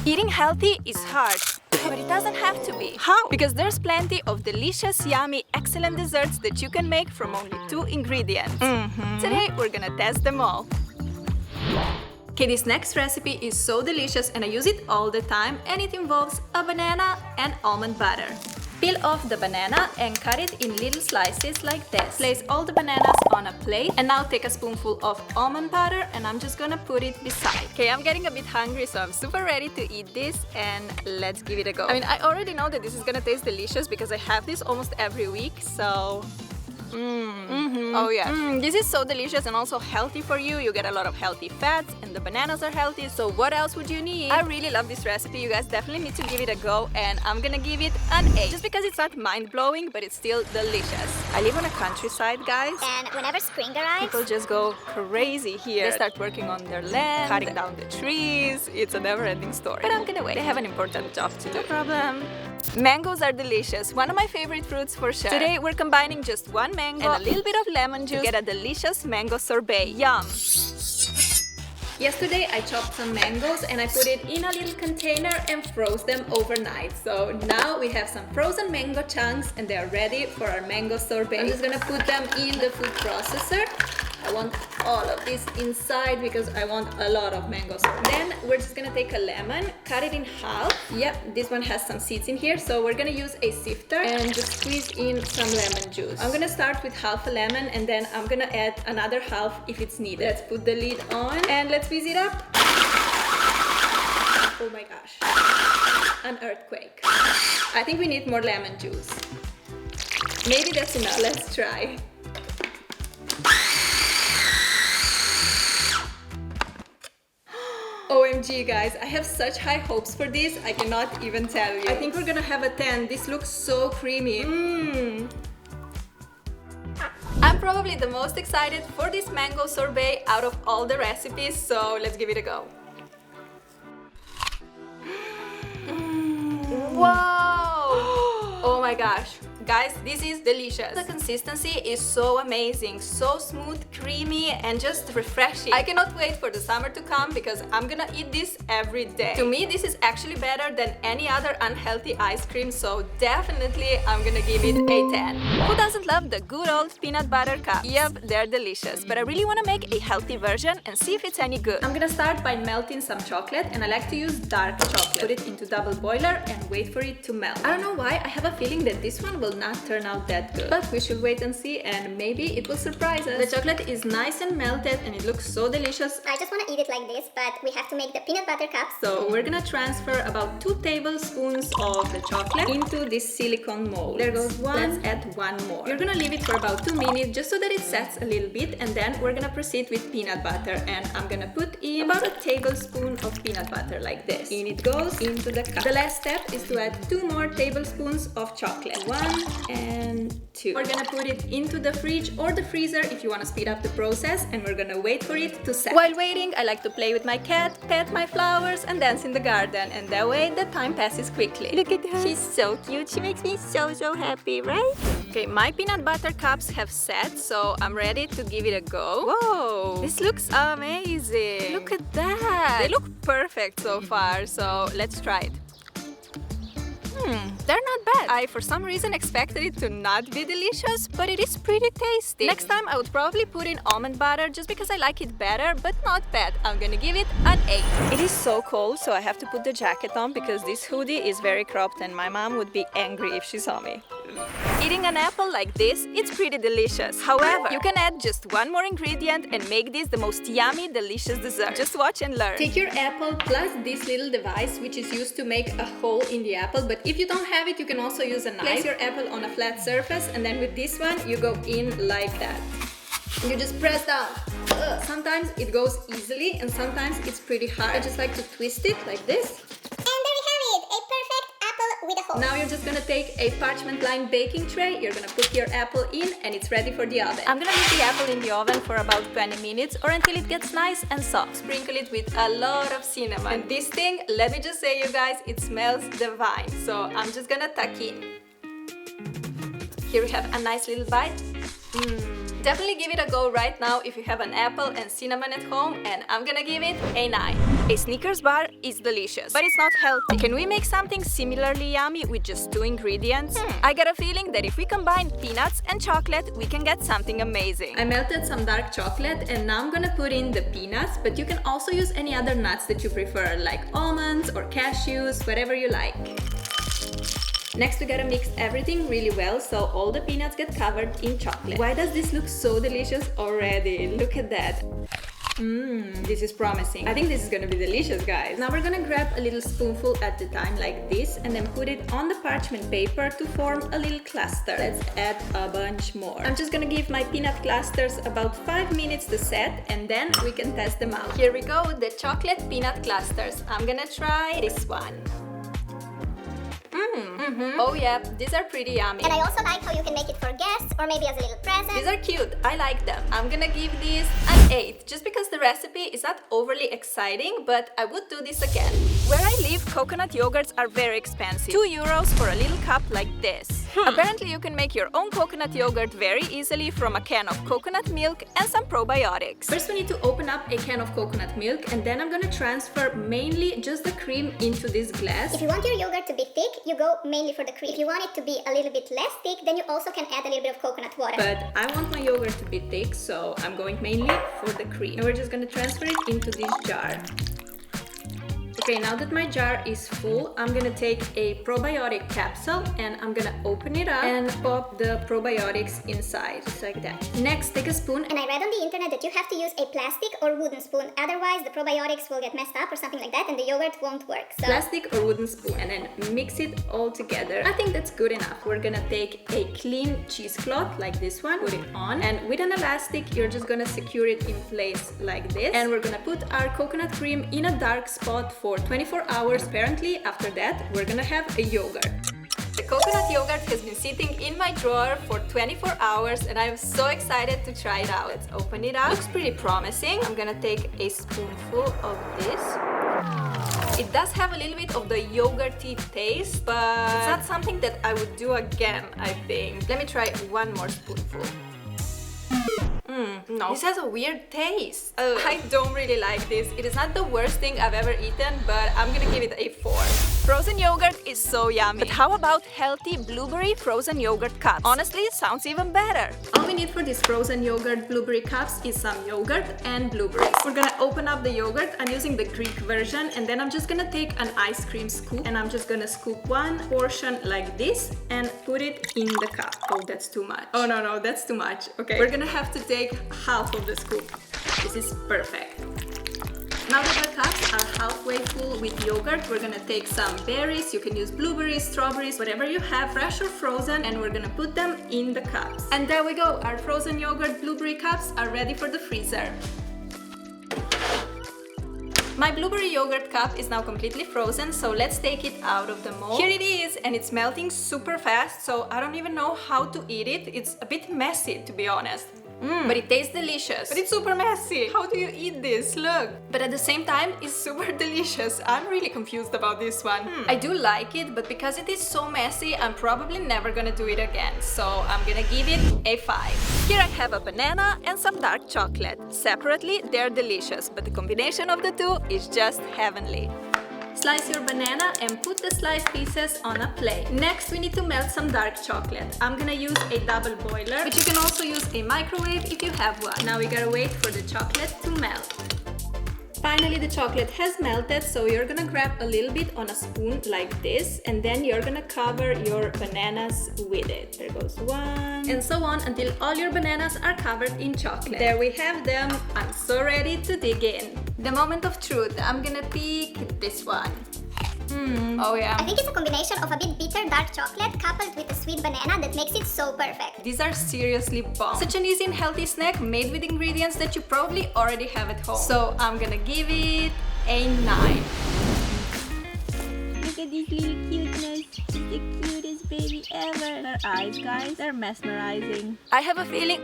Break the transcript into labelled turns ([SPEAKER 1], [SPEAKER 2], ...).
[SPEAKER 1] Eating healthy is hard, but it doesn't have to be. How? Because there's plenty of delicious, yummy, excellent desserts that you can make from only 2 ingredients. Today we're gonna test them all. Okay, this next recipe is so delicious and I use it all the time, and it involves a banana and almond butter. Peel off the banana and cut it in little slices like this. Place all the bananas on a plate and now take a spoonful of almond butter and I'm just gonna put it beside. Okay, I'm getting a bit hungry, so I'm super ready to eat this, and let's give it a go. I mean, I already know that this is gonna taste delicious because I have this almost every week, so... Oh yeah. This is so delicious and also healthy for you. You get a lot of healthy fats and the bananas are healthy, so what else would you need? I really love this recipe. You guys definitely need to give it a go, and I'm gonna give it an 8. Just because it's not mind-blowing, but it's still delicious. I live on a countryside, guys.
[SPEAKER 2] And whenever spring arrives,
[SPEAKER 1] People just go crazy here. They start working on their land, cutting down the trees. It's a never-ending story. But I'm gonna wait. They have an important job to do. No problem. Mangoes are delicious. One of my favorite fruits for sure. Today we're combining just one mango and a little bit of lemon juice to get a delicious mango sorbet. Yum! Yesterday I chopped some mangoes and I put it in a little container and froze them overnight. So now we have some frozen mango chunks and they are ready for our mango sorbet. I'm just gonna put them in the food processor. I want all of this inside because I want a lot of mango sorbet. Then we're just gonna take a lemon, cut it in half. Yep, this one has some seeds in here, so we're gonna use a sifter and just squeeze in some lemon juice. I'm gonna start with half a lemon and then I'm gonna add another half if it's needed. Let's put the lid on and let's squeeze it up. Oh my gosh, an earthquake. I think we need more lemon juice. Maybe that's enough. Let's try. OMG guys, I have such high hopes for this, I cannot even tell you. I think we're gonna have a 10. This looks so creamy. I'm probably the most excited for this mango sorbet out of all the recipes, so let's give it a go. Whoa! Oh my gosh. Guys, this is delicious. The consistency is so amazing, so smooth, creamy, and just refreshing. I cannot wait for the summer to come because I'm gonna eat this every day. To me, this is actually better than any other unhealthy ice cream, so definitely I'm gonna give it a 10. Who doesn't love the good old peanut butter cups? Yep, they're delicious, but I really wanna make a healthy version and see if it's any good. I'm gonna start by melting some chocolate, and I like to use dark chocolate. Put it into double boiler and wait for it to melt. I don't know why, I have a feeling that this one will not turn out that good, but we should wait and see, and maybe it will surprise us. The chocolate is nice and melted and it looks so delicious.
[SPEAKER 2] I just want to eat it like this, but we have to make the peanut butter cups.
[SPEAKER 1] So we're gonna transfer about 2 tablespoons of the chocolate into this silicone mold. There goes one. Let's add one more. You're gonna leave it for about 2 minutes just so that it sets a little bit, and then we're gonna proceed with peanut butter, and I'm gonna put in about a tablespoon of peanut butter like this. In it goes into the cup. The last step is to add 2 more tablespoons of chocolate. 1 and 2. We're gonna put it into the fridge or the freezer if you want to speed up the process, and we're gonna wait for it to set. While waiting, I like to play with my cat, pet my flowers, and dance in the garden, and that way the time passes quickly. Look at her. She's so cute. She makes me so happy, right? Okay, my peanut butter cups have set, so I'm ready to give it a go. Whoa! This looks amazing. Look at that. They look perfect so far, so let's try it. They're not bad. I, for some reason, expected it to not be delicious, but it is pretty tasty. Next time, I would probably put in almond butter just because I like it better, but not bad. I'm gonna give it an 8. It is so cold, so I have to put the jacket on because this hoodie is very cropped and my mom would be angry if she saw me. Eating an apple like this, it's pretty delicious. However, you can add just one more ingredient and make this the most yummy, delicious dessert. Just watch and learn. Take your apple plus this little device, which is used to make a hole in the apple, but if you don't have it, you can also use a knife. Place your apple on a flat surface, and then with this one, you go in like that. You just press down. Sometimes it goes easily, and sometimes it's pretty hard. I just like to twist it like this.
[SPEAKER 2] With a hole.
[SPEAKER 1] Now you're just gonna take a parchment lined baking tray, you're gonna put your apple in, and it's ready for the oven. I'm gonna leave the apple in the oven for about 20 minutes or until it gets nice and soft. Sprinkle it with a lot of cinnamon. And this thing, let me just say you guys, it smells divine. So I'm just gonna tuck in. Here we have a nice little bite. Definitely give it a go right now if you have an apple and cinnamon at home, and I'm gonna give it a 9. A Snickers bar is delicious, but it's not healthy. Can we make something similarly yummy with just 2 ingredients? I got a feeling that if we combine peanuts and chocolate, we can get something amazing. I melted some dark chocolate and now I'm gonna put in the peanuts, but you can also use any other nuts that you prefer, like almonds or cashews, whatever you like. Next, we gotta mix everything really well so all the peanuts get covered in chocolate. Why does this look so delicious already? Look at that. This is promising. I think this is gonna be delicious, guys. Now we're gonna grab a little spoonful at a time like this and then put it on the parchment paper to form a little cluster. Let's add a bunch more. I'm just gonna give my peanut clusters about 5 minutes to set and then we can test them out. Here we go, the chocolate peanut clusters. I'm gonna try this one. Oh yeah, these are pretty yummy.
[SPEAKER 2] And I also like how you can make it for guests or maybe as a little present.
[SPEAKER 1] These are cute, I like them. I'm gonna give these an 8, just because the recipe is not overly exciting, but I would do this again. Where I live, coconut yogurts are very expensive. 2 euros for a little cup like this. Apparently you can make your own coconut yogurt very easily from a can of coconut milk and some probiotics. First we need to open up a can of coconut milk and then I'm gonna transfer mainly just the cream into this glass.
[SPEAKER 2] If you want your yogurt to be thick, you go mainly for the cream. If you want it to be a little bit less thick, then you also can add a little bit of coconut water.
[SPEAKER 1] But I want my yogurt to be thick, so I'm going mainly for the cream. And we're just gonna transfer it into this jar. Okay, now that my jar is full, I'm gonna take a probiotic capsule and I'm gonna open it up and pop the probiotics inside, just like that. Next, take a spoon.
[SPEAKER 2] And I read on the internet that you have to use a plastic or wooden spoon, otherwise the probiotics will get messed up or something like that and the yogurt won't work. So
[SPEAKER 1] Plastic or wooden spoon and then mix it all together. I think that's good enough. We're gonna take a clean cheesecloth like this one, put it on, and with an elastic you're just gonna secure it in place like this. And we're gonna put our coconut cream in a dark spot for 24 hours. Apparently after that we're gonna have a yogurt. The coconut yogurt has been sitting in my drawer for 24 hours and I'm so excited to try it out. Let's open it up. Looks pretty promising. I'm gonna take a spoonful of this. It does have a little bit of the yogurty taste, but it's not something that I would do again, I think. Let me try one more spoonful. No, this has a weird taste. I don't really like this. It is not the worst thing I've ever eaten, but I'm gonna give it a 4. Frozen yogurt is so yummy. But how about healthy blueberry frozen yogurt cups? Honestly, it sounds even better. All we need for these frozen yogurt blueberry cups is some yogurt and blueberries. We're gonna open up the yogurt. I'm using the Greek version, and then I'm just gonna take an ice cream scoop and I'm just gonna scoop one portion like this and put it in the cup. Oh, that's too much. Oh no, that's too much. Okay, we're gonna have to take half of the scoop. This is perfect. Now that the cups are halfway full with yogurt, we're gonna take some berries. You can use blueberries, strawberries, whatever you have, fresh or frozen, and we're gonna put them in the cups. And there we go, our frozen yogurt blueberry cups are ready for the freezer. My blueberry yogurt cup is now completely frozen, so let's take it out of the mold. Here it is, and it's melting super fast, so I don't even know how to eat it. It's a bit messy, to be honest. But it tastes delicious. But it's super messy. How do you eat this? Look. But at the same time, it's super delicious. I'm really confused about this one. I do like it, but because it is so messy, I'm probably never gonna do it again. So I'm gonna give it a 5. Here I have a banana and some dark chocolate. Separately, they're delicious, but the combination of the two is just heavenly. Slice your banana and put the sliced pieces on a plate. Next, we need to melt some dark chocolate. I'm gonna use a double boiler, but you can also use a microwave if you have one. Now we gotta wait for the chocolate to melt. Finally, the chocolate has melted, so you're gonna grab a little bit on a spoon like this, and then you're gonna cover your bananas with it. There goes one, and so on until all your bananas are covered in chocolate. There we have them. I'm so ready to dig in. The moment of truth. I'm gonna pick this one. Oh yeah.
[SPEAKER 2] I think it's a combination of a bit bitter dark chocolate coupled with a sweet banana that makes it so perfect.
[SPEAKER 1] These are seriously bomb. Such an easy and healthy snack made with ingredients that you probably already have at home. So I'm gonna give it a 9.
[SPEAKER 3] Look at this little cuteness. She's the cutest baby ever. Her eyes, guys, they're mesmerizing.
[SPEAKER 1] I have a feeling